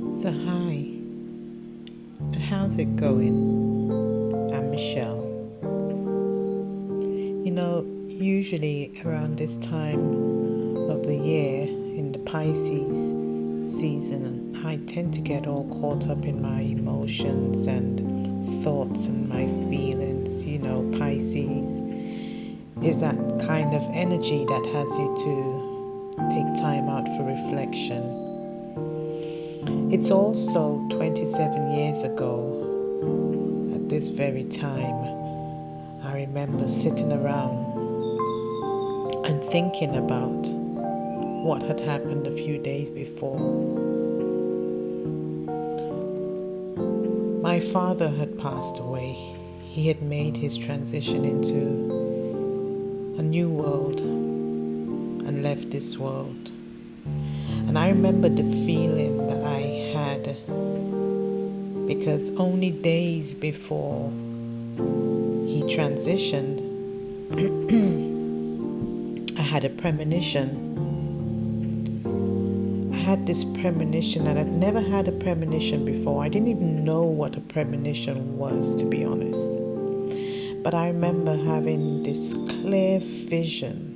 So hi, and how's it going? I'm Michelle. Usually around this time of the year in the Pisces season, I tend to get all caught up in my emotions and thoughts and my feelings. Pisces is that kind of energy that has you to take time out for reflection. It's also 27 years ago, at this very time, I remember sitting around and thinking about what had happened a few days before. My father had passed away. He had made his transition into a new world and left this world. And I remember the feeling that I had, because only days before he transitioned, I had a premonition. I had this premonition, and I'd never had a premonition before. I didn't even know what a premonition was, to be honest. But I remember having this clear vision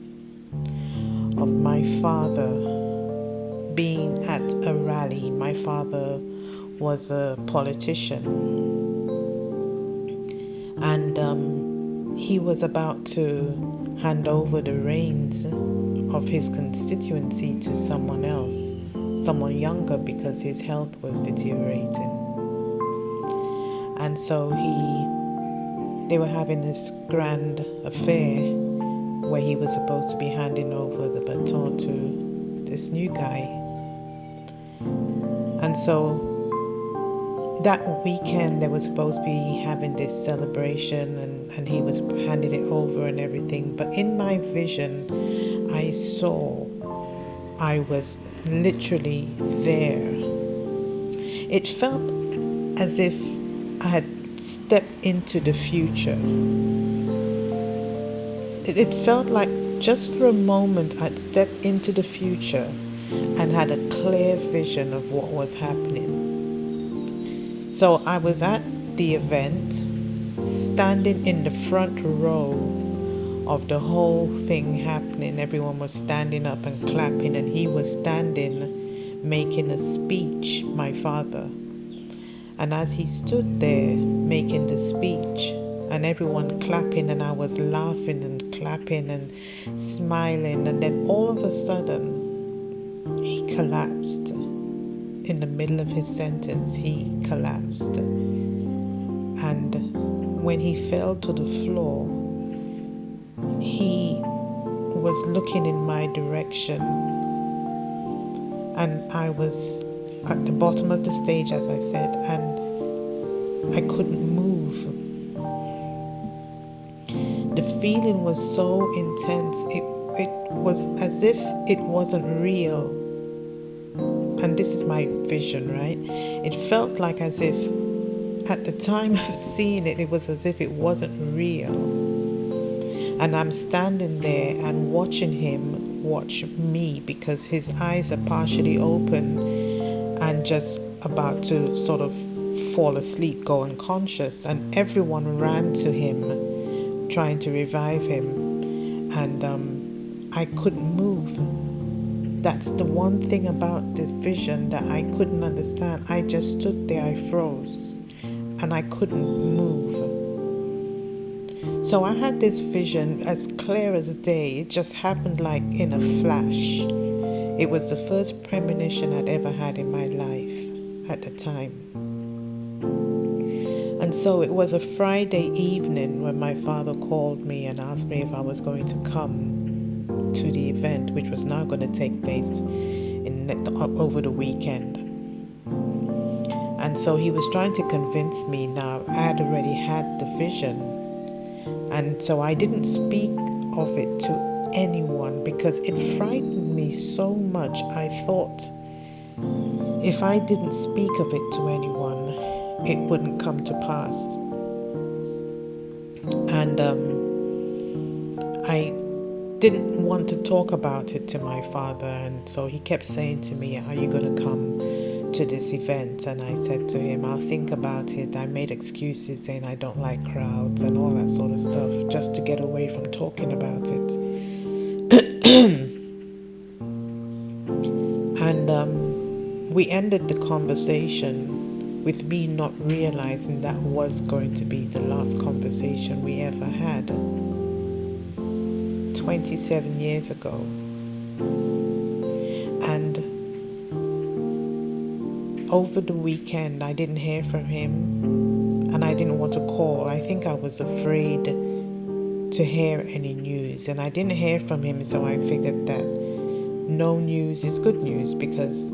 of my father being at a rally. My father was a politician, and he was about to hand over the reins of his constituency to someone else, someone younger, because his health was deteriorating. And so they were having this grand affair where he was supposed to be handing over the baton to this new guy. And so that weekend they were supposed to be having this celebration, and he was handing it over and everything. But in my vision, I saw I was literally there. It felt as if I had stepped into the future. It felt like just for a moment I'd stepped into the future and had a clear vision of what was happening. So I was at the event, standing in the front row of the whole thing happening. Everyone was standing up and clapping, and he was standing making a speech, my father. And as he stood there making the speech and everyone clapping, and I was laughing and clapping and smiling, and then all of a sudden he collapsed. In the middle of his sentence, he collapsed. And when he fell to the floor, he was looking in my direction. And I was at the bottom of the stage, as I said, and I couldn't move. The feeling was so intense. It was as if it wasn't real. And this is my vision, right? It felt like as if at the time of seeing it, it was as if it wasn't real. And I'm standing there and watching him watch me, because his eyes are partially open and just about to sort of fall asleep, go unconscious. And everyone ran to him, trying to revive him. And I couldn't move. that's the one thing about the vision that I couldn't understand. I just stood there, I froze, and I couldn't move. So I had this vision as clear as day. It just happened like in a flash. It was the first premonition I'd ever had in my life at the time. And so it was a Friday evening when my father called me and asked me if I was going to come to the event, which was now going to take place over the weekend. And so he was trying to convince me. Now I had already had the vision, and so I didn't speak of it to anyone because it frightened me so much. I thought if I didn't speak of it to anyone, it wouldn't come to pass. And I didn't want to talk about it to my father, and so he kept saying to me, are you going to come to this event? And I said to him, I'll think about it. I made excuses saying I don't like crowds and all that sort of stuff, just to get away from talking about it. And we ended the conversation with me not realizing that was going to be the last conversation we ever had 27 years ago. And over the weekend, I didn't hear from him, and I didn't want to call. I think I was afraid to hear any news, and I didn't hear from him, so I figured that no news is good news, because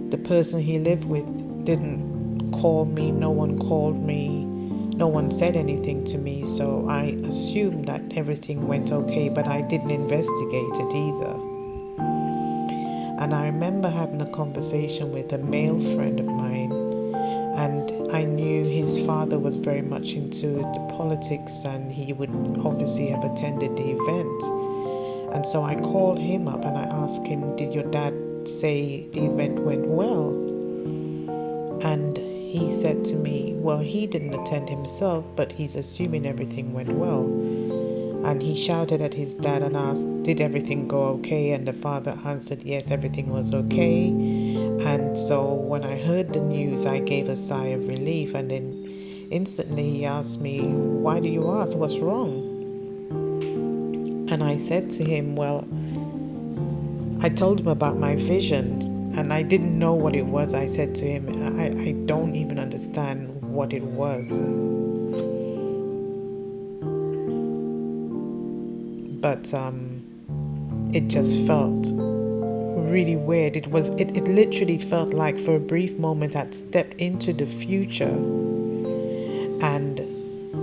the person he lived with didn't call me, no one called me, no one said anything to me, so I assumed that everything went okay, but I didn't investigate it either. And I remember having a conversation with a male friend of mine, and I knew his father was very much into the politics, and he would obviously have attended the event. And so I called him up and I asked him, did your dad say the event went well? And he said to me, well, he didn't attend himself, but he's assuming everything went well. And he shouted at his dad and asked, did everything go okay? And the father answered, yes, everything was okay. And so when I heard the news, I gave a sigh of relief. And then instantly he asked me, why do you ask? What's wrong? And I said to him, well, I told him about my vision, and I didn't know what it was. I said to him, I don't even understand what it was. But it just felt really weird. It literally felt like for a brief moment I'd stepped into the future, and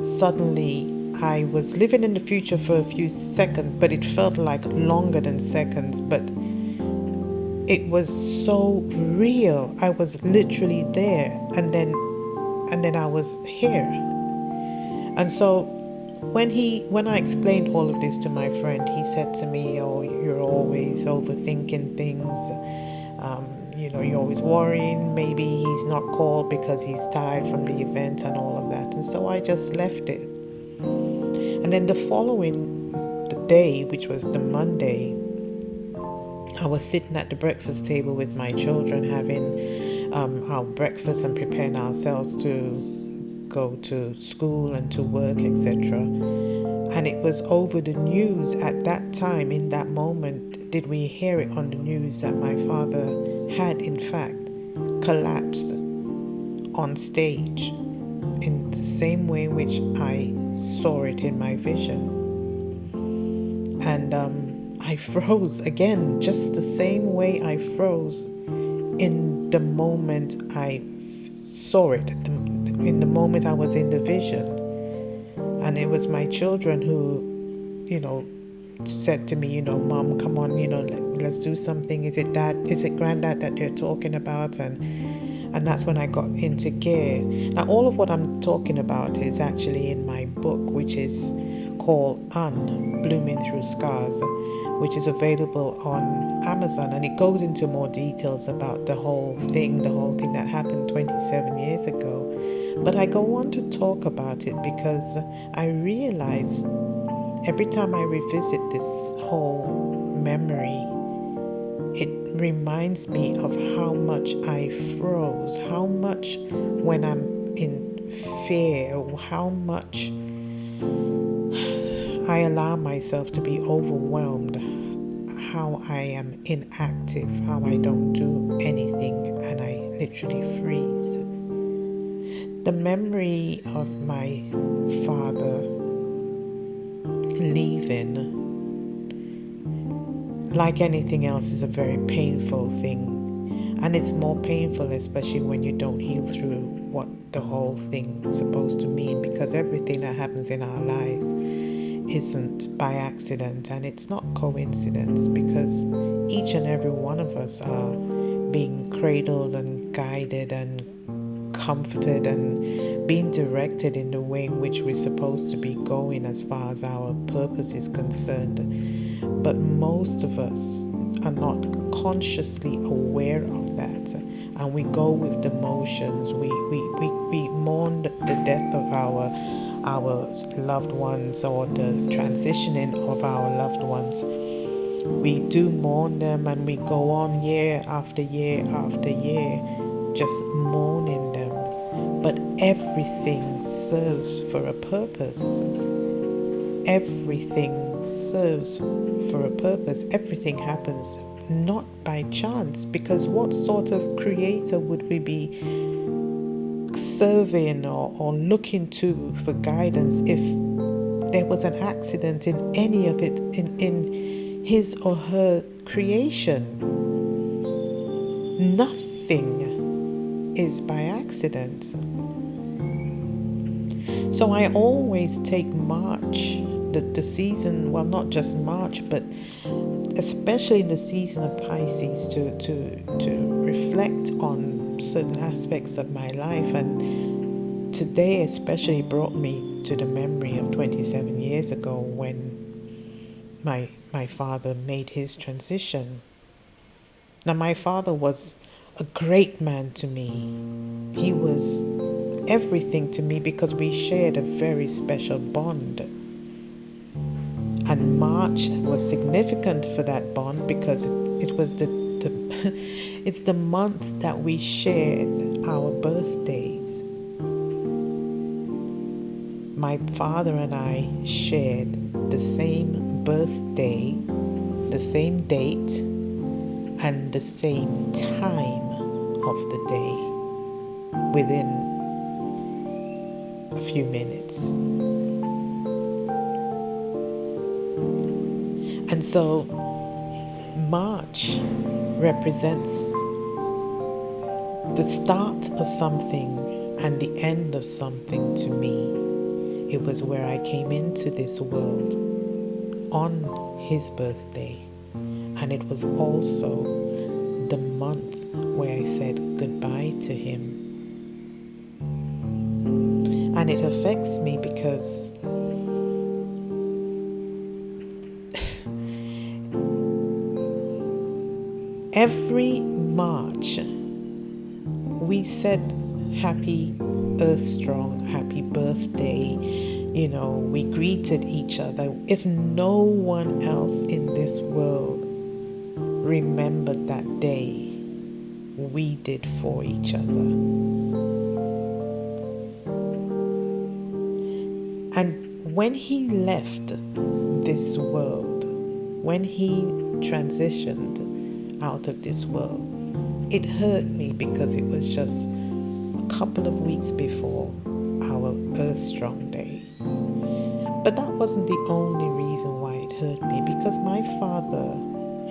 suddenly I was living in the future for a few seconds, but it felt like longer than seconds. But it was so real. I was literally there, and then I was here. And so when I explained all of this to my friend, he said to me, oh, you're always overthinking things. You're always worrying. Maybe he's not called because he's tired from the event and all of that. And so I just left it. And then the day, which was the Monday, I was sitting at the breakfast table with my children, having our breakfast and preparing ourselves to go to school and to work, etc. And it was over the news at that time, in that moment, did we hear it on the news that my father had, in fact, collapsed on stage in the same way in which I saw it in my vision. And I froze again, just the same way I froze in the moment I saw it, in the moment I was in the vision. And it was my children who, said to me, Mom, come on, let's do something. Is it Granddad that they're talking about? And that's when I got into gear. Now, all of what I'm talking about is actually in my book, which is called Blooming Through Scars, which is available on Amazon. And it goes into more details about the whole thing that happened 27 years ago. But I go on to talk about it because I realize every time I revisit this whole memory, it reminds me of how much I froze, how much when I'm in fear, how much I allow myself to be overwhelmed, how I am inactive, how I don't do anything and I literally freeze. The memory of my father leaving, like anything else, is a very painful thing. And it's more painful especially when you don't heal through what the whole thing is supposed to mean, because everything that happens in our lives isn't by accident, and it's not coincidence, because each and every one of us are being cradled and guided and comforted and being directed in the way in which we're supposed to be going as far as our purpose is concerned. But most of us are not consciously aware of that, and we go with the motions. We mourn the death of our loved ones, or the transitioning of our loved ones. We do mourn them, and we go on year after year after year just mourning them. But everything serves for a purpose. Everything serves for a purpose. Everything happens not by chance, because what sort of creator would we be serving or looking to for guidance if there was an accident in any of it, in his or her creation? Nothing is by accident. So I always take March, the season, well, not just March, but especially in the season of Pisces, to reflect on certain aspects of my life. And today especially brought me to the memory of 27 years ago when my father made his transition. Now, my father was a great man to me. He was everything to me because we shared a very special bond. And March was significant for that bond because it was it's the month that we shared our birthdays. My father and I shared the same birthday, the same date, and the same time of the day within a few minutes. And so March represents the start of something and the end of something to me. It was where I came into this world on his birthday, and it was also the month where I said goodbye to him. And it affects me because every March we said happy Earth Strong, happy birthday. You know, we greeted each other. If no one else in this world remembered that day, we did for each other. And when he left this world, when he transitioned out of this world, it hurt me because it was just a couple of weeks before our Earth Strong Day. But that wasn't the only reason why it hurt me, because my father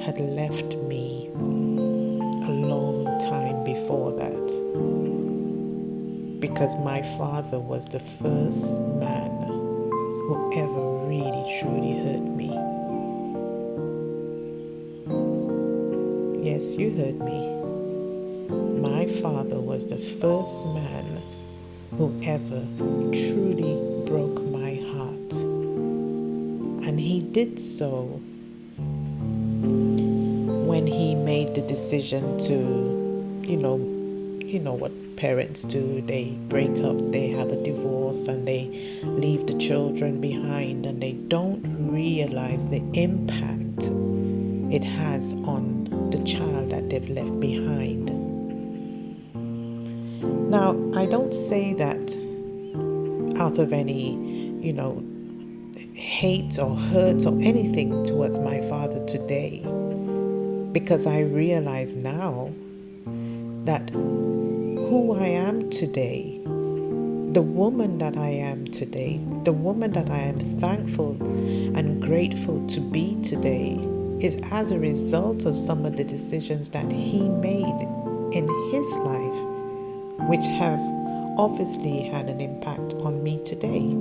had left me a long time before that. Because my father was the first man who ever really truly hurt me. Yes, you heard me. My father was the first man who ever truly broke my heart. And he did so when he made the decision to, you know what parents do. They break up, they have a divorce, and they leave the children behind, and they don't realize the impact it has on the the child that they've left behind. Now, I don't say that out of any, hate or hurt or anything towards my father today, because I realize now that who I am today, the woman that I am today, the woman that I am thankful and grateful to be today, is as a result of some of the decisions that he made in his life, which have obviously had an impact on me today.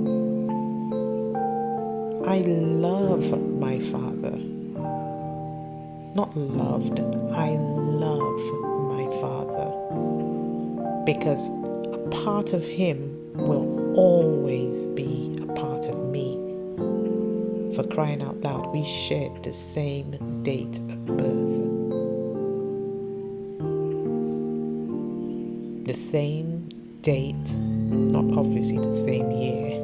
I love my father. Not loved, I love my father, because a part of him will always be a part of me. For crying out loud, we shared the same date of birth. The same date, not obviously the same year,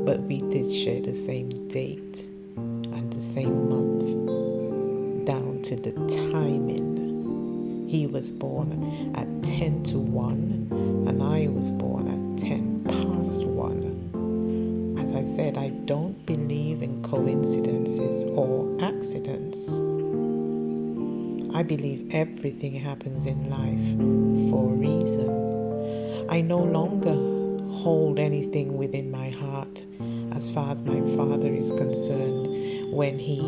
but we did share the same date and the same month, down to the timing. He was born at 10 to 1, and I was born at 10 past 1. As I said, I don't believe in coincidences or accidents. I believe everything happens in life for a reason. I no longer hold anything within my heart as far as my father is concerned when he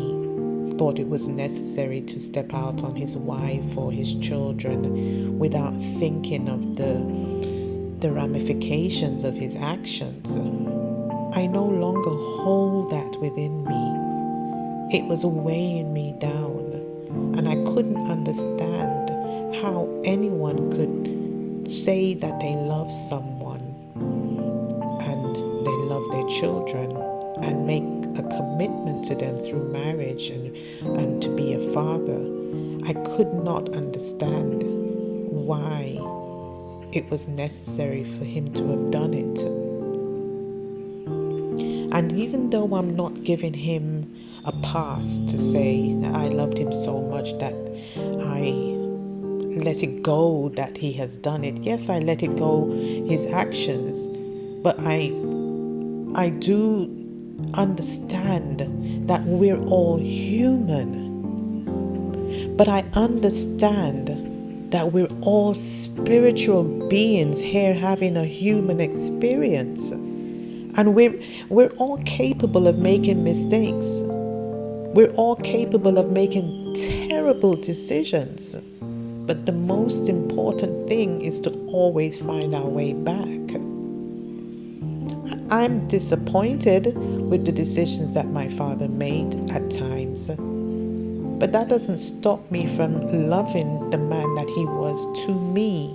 thought it was necessary to step out on his wife or his children without thinking of the ramifications of his actions. I no longer hold that within me. It was weighing me down, and I couldn't understand how anyone could say that they love someone and they love their children and make a commitment to them through marriage and to be a father. I could not understand why it was necessary for him to have done it. And even though I'm not giving him a pass to say that I loved him so much that I let it go that he has done it. Yes, I let it go his actions, but I do understand that we're all human. But I understand that we're all spiritual beings here having a human experience. And we're all capable of making mistakes. We're all capable of making terrible decisions. But the most important thing is to always find our way back. I'm disappointed with the decisions that my father made at times. But that doesn't stop me from loving the man that he was to me.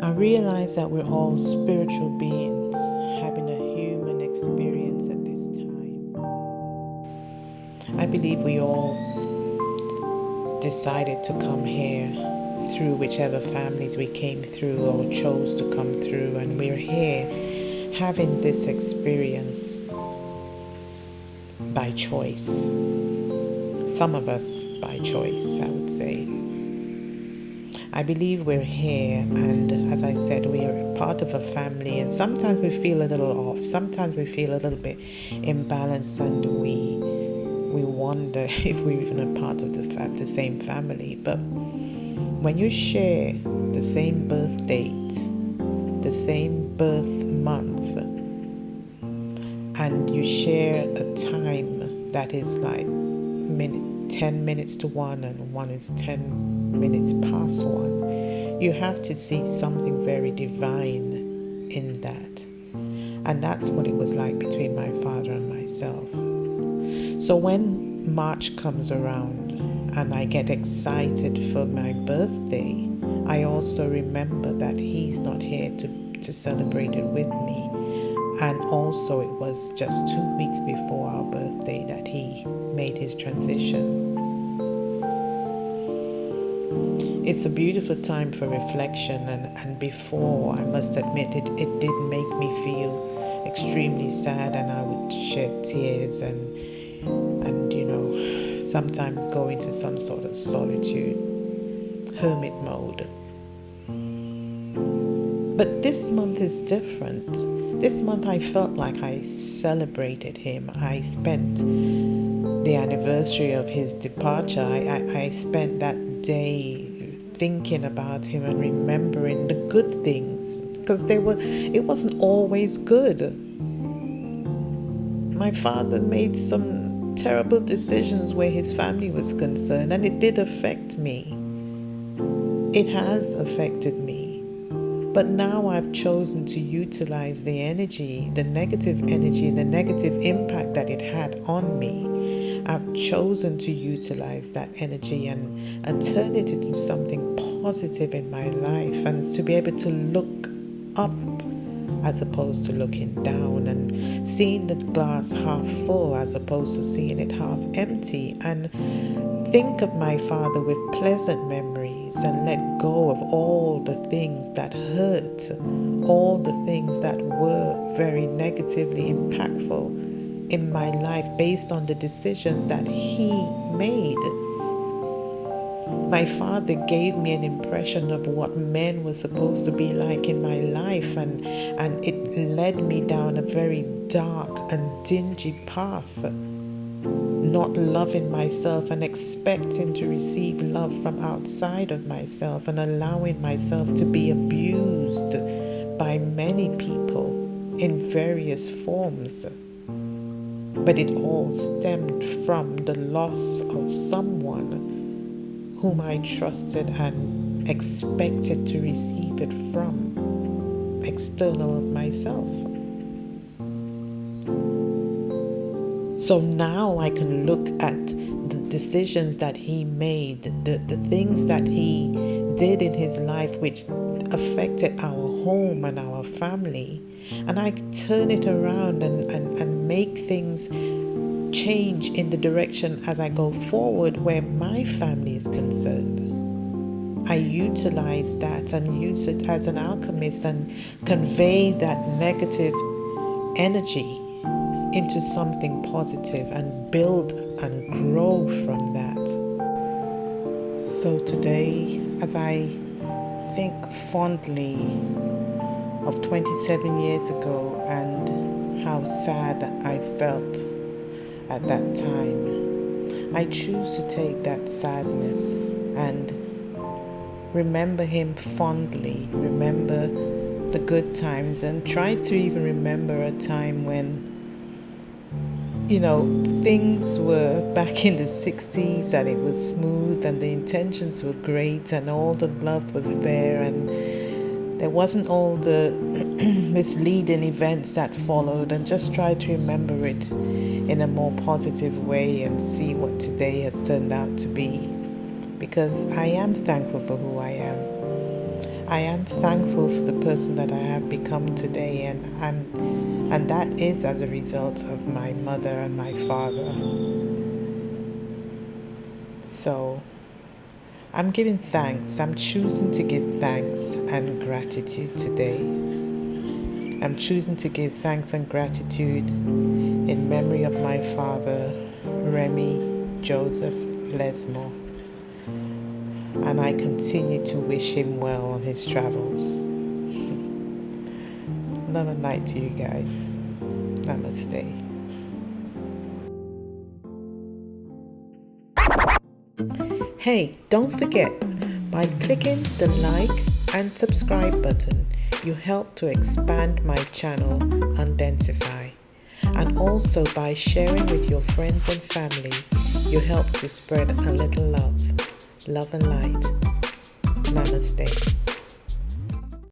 I realize that we're all spiritual beings having a human experience at this time. I believe we all decided to come here through whichever families we came through or chose to come through, and we're here having this experience by choice. Some of us by choice, I would say. I believe we're here, and as I said, we're part of a family, and sometimes we feel a little off, sometimes we feel a little bit imbalanced, and we wonder if we're even a part of the same family. But when you share the same birth date, the same birth month, and you share a time that is like 10 minutes to 1 and one is 10 minutes past 1, you have to see something very divine in that. And that's what it was like between my father and myself. So when March comes around and I get excited for my birthday, I also remember that he's not here to celebrate it with me. And also it was just 2 weeks before our birthday that he made his transition. It's a beautiful time for reflection, and before, I must admit, it did make me feel extremely sad, and I would shed tears and sometimes go into some sort of solitude, hermit mode. But this month is different. This month I felt like I celebrated him. I spent the anniversary of his departure. I spent that day thinking about him and remembering the good things, because it wasn't always good. My father made some terrible decisions where his family was concerned, and it did affect me. It has affected me. But now I've chosen to utilize the energy, the negative energy, the negative impact that it had on me. I've chosen to utilize that energy and turn it into something positive in my life, and to be able to look up as opposed to looking down, and seeing the glass half full as opposed to seeing it half empty, and think of my father with pleasant memories and let go of all the things that hurt, all the things that were very negatively impactful in my life based on the decisions that he made. My father gave me an impression of what men were supposed to be like in my life, and it led me down a very dark and dingy path, not loving myself and expecting to receive love from outside of myself, and allowing myself to be abused by many people in various forms. But it all stemmed from the loss of someone whom I trusted and expected to receive it from, external of myself. So now I can look at the decisions that he made, the things that he did in his life which affected our home and our family, and I turn it around and make things change in the direction as I go forward where my family is concerned. I utilize that and use it as an alchemist and convey that negative energy into something positive and build and grow from that. So today, as I think fondly of 27 years ago and how sad I felt at that time, I choose to take that sadness and remember him fondly, remember the good times, and try to even remember a time when, things were back in the 60s and it was smooth and the intentions were great and all the love was there, and there wasn't all the misleading events that followed, and just try to remember it in a more positive way and see what today has turned out to be. Because I am thankful for who I am. I am thankful for the person that I have become today, and that is as a result of my mother and my father. So I'm giving thanks. I'm choosing to give thanks and gratitude today. I'm choosing to give thanks and gratitude in memory of my father, Remy Joseph Lesmond. And I continue to wish him well on his travels. Love and light to you guys. Namaste. Hey, don't forget, by clicking the like and subscribe button, you help to expand my channel Undensify. And also by sharing with your friends and family, you help to spread a little love. Love and light. Namaste.